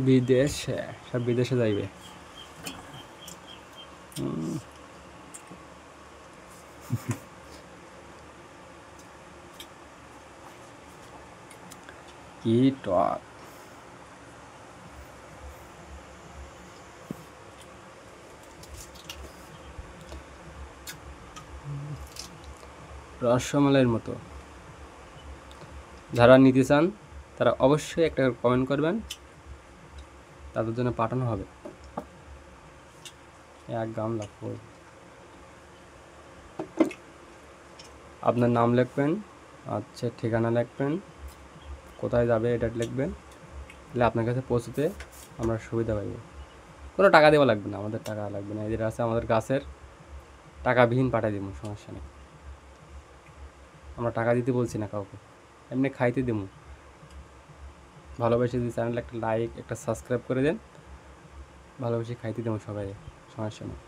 বিদেশে, সব বিদেশে যাইবে। কি টক! রসমালাইয়ের মতো। যারা নিতে চান তারা অবশ্যই একটা কমেন্ট করবেন, তাদের জন্য পাঠানো হবে 1 গামলা ফুল। আপনার নাম লিখবেন, আচ্ছা ঠিকানা লিখবেন, কোথায় যাবে এটা লিখবেন, তাহলে আপনার কাছে পৌঁছতে আমরা সুবিধা পাইব। কোনো টাকা দেওয়া লাগবে না, আমাদের টাকা লাগবে না। এদের আছে আমাদের গাছের টাকাবিহীন পাঠিয়ে দেবো, সমস্যা নেই। আমরা টাকা দিতে বলছি না কাউকে, এমনি খাইতে দেবো। ভালোবেসে যদি চ্যানেলে একটা লাইক একটা সাবস্ক্রাইব করে দেন, ভালোবেসে খাইতে দেবো সবাই, সমস্যা নেই।